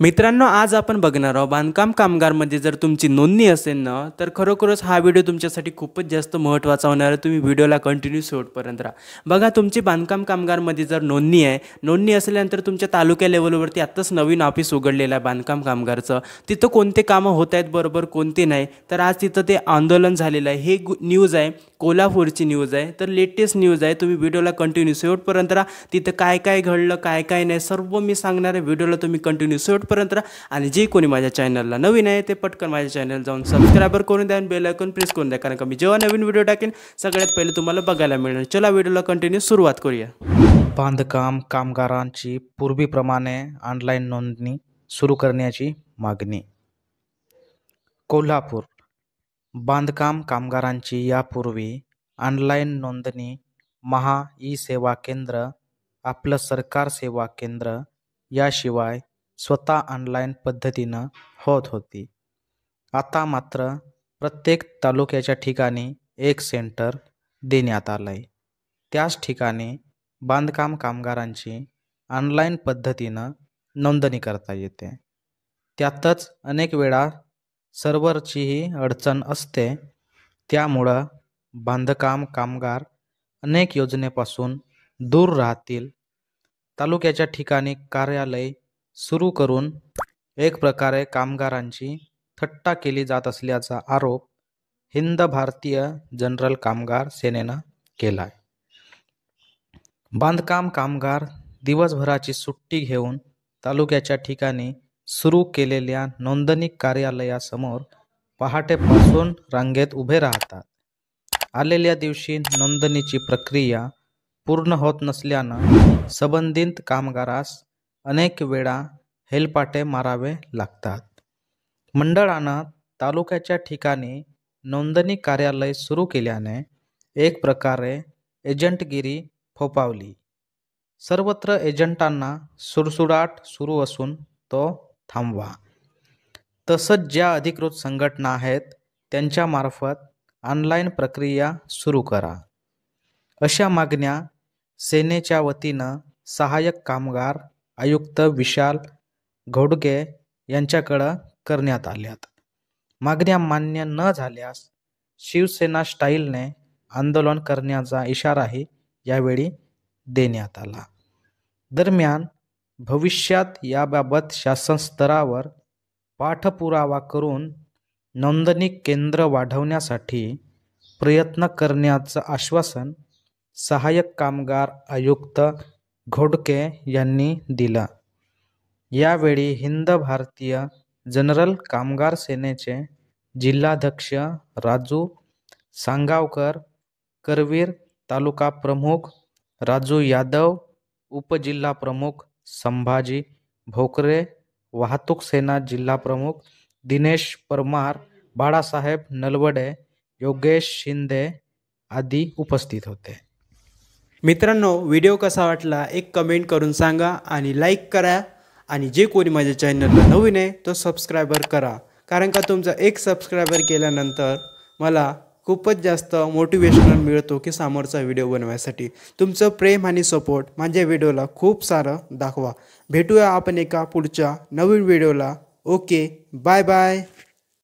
मित्रांनो, आज आपण बघणार आहोत बांधकाम कामगारमध्ये जर तुमची नोंदणी असेल ना तर खरोखरच हा व्हिडिओ तुमच्यासाठी खूपच जास्त महत्त्वाचा होणार आहे। तुम्ही व्हिडिओला कंटिन्यू शेवटपर्यंत राहा। बघा, तुमची बांधकाम कामगारमध्ये जर नोंदणी आहे, नोंदणी असल्यानंतर तुमच्या तालुक्या लेवलवरती आत्ताच नवीन ऑफिस उघडलेलं आहे बांधकाम कामगारचं। तिथं कोणते कामं होत आहेत बरोबर, कोणते नाही, तर आज तिथं ते आंदोलन झालेलं आहे। हे न्यूज आहे, कोल्हापूरची न्यूज आहे, तर लेटेस्ट न्यूज आहे। तुम्ही व्हिडिओला कंटिन्यू शेवटपर्यंत राहा। तिथं काय काय घडलं, काय काय नाही, सर्व मी सांगणार आहे। व्हिडिओला तुम्ही कंटिन्यू शेवटपर्यंत राहा आणि जे कोणी माझ्या चॅनलला नवीन आहे ते पटकन माझ्या चॅनल जाऊन सबस्क्राइबर करून द्या आणि बेल आयकॉन प्रेस करून द्या, कारण का मी जेव्हा नवीन व्हिडिओ टाकेन सगळ्यात पहिले तुम्हाला बघायला मिळणार। चला व्हिडिओला कंटिन्यू सुरुवात करूया। बांधकाम कामगारांची पूर्वीप्रमाणे ऑनलाईन नोंदणी सुरू करण्याची मागणी। कोल्हापूर। बांधकाम कामगारांची यापूर्वी ऑनलाईन नोंदणी महा ई सेवा केंद्र, आपलं सरकार सेवा केंद्र याशिवाय स्वतः ऑनलाईन पद्धतीनं होत होती। आता मात्र प्रत्येक तालुक्याच्या ठिकाणी एक सेंटर देण्यात आलंय। त्याच ठिकाणी बांधकाम कामगारांची ऑनलाईन पद्धतीनं नोंदणी करता येते। त्यातच अनेक वेळा सर्व्हरचीही अडचण असते, त्यामुळं बांधकाम कामगार अनेक योजनेपासून दूर राहतील। तालुक्याच्या ठिकाणी कार्यालय सुरू करून एक प्रकारे कामगारांची थट्टा केली जात असल्याचा आरोप हिंद भारतीय जनरल कामगार सेनेनं केला आहे। बांधकाम कामगार दिवसभराची सुट्टी घेऊन तालुक्याच्या ठिकाणी सुरू केलेल्या नोंदणी कार्यालयासमोर पहाटेपासून रांगेत उभे राहतात। आलेल्या दिवशी नोंदणीची प्रक्रिया पूर्ण होत नसल्यानं संबंधित कामगारास अनेक वेळा हेलपाटे मारावे लागतात। मंडळानं तालुक्याच्या ठिकाणी नोंदणी कार्यालय सुरू केल्याने एक प्रकारे एजंटगिरी फोफावली। सर्वत्र एजंटांना सुळसुळाट सुरू असून तो थांबवा। तसंच ज्या अधिकृत संघटना आहेत त्यांच्यामार्फत ऑनलाईन प्रक्रिया सुरू करा, अशा मागण्या सेनेच्या वतीनं सहाय्यक कामगार आयुक्त विशाल घोडगे यांच्याकडं करण्यात आल्यात। मागण्या मान्य न झाल्यास शिवसेना स्टाईलने आंदोलन करण्याचा इशाराही यावेळी देण्यात आला। दरम्यान भविष्यात याबाबत शासन स्तरावर पाठपुरावा करून नोंदणी केंद्र वाढवण्यासाठी प्रयत्न करण्याचं आश्वासन सहाय्यक कामगार आयुक्त घोडके यांनी दिलं। यावेळी हिंद भारतीय जनरल कामगार सेनेचे जिल्हाध्यक्ष राजू सांगावकर, करवीर तालुका प्रमुख राजू यादव, उपजिल्हा प्रमुख संभाजी भोकरे, वाहतूक सेना जिल्हा प्रमुख दिनेश परमार, बाळासाहेब नलवडे, योगेश शिंदे आदी उपस्थित होते। मित्रांनो, व्हिडिओ कसा वाटला एक कमेंट करून सांगा आणि लाईक करा आणि जे कोणी माझ्या चॅनलला नवीन आहे तो सबस्क्राइबर करा, कारण का तुमचा एक सबस्क्राइबर केल्यानंतर मला खूपच जास्त मोटिवेशनल मिळतो की समोरचा व्हिडिओ बनवण्यासाठी। तुमचं प्रेम आणि सपोर्ट माझ्या व्हिडिओला खूप सारं दाखवा। भेटूया आपण एका पुढच्या नवीन व्हिडिओला। Okay, bye bye.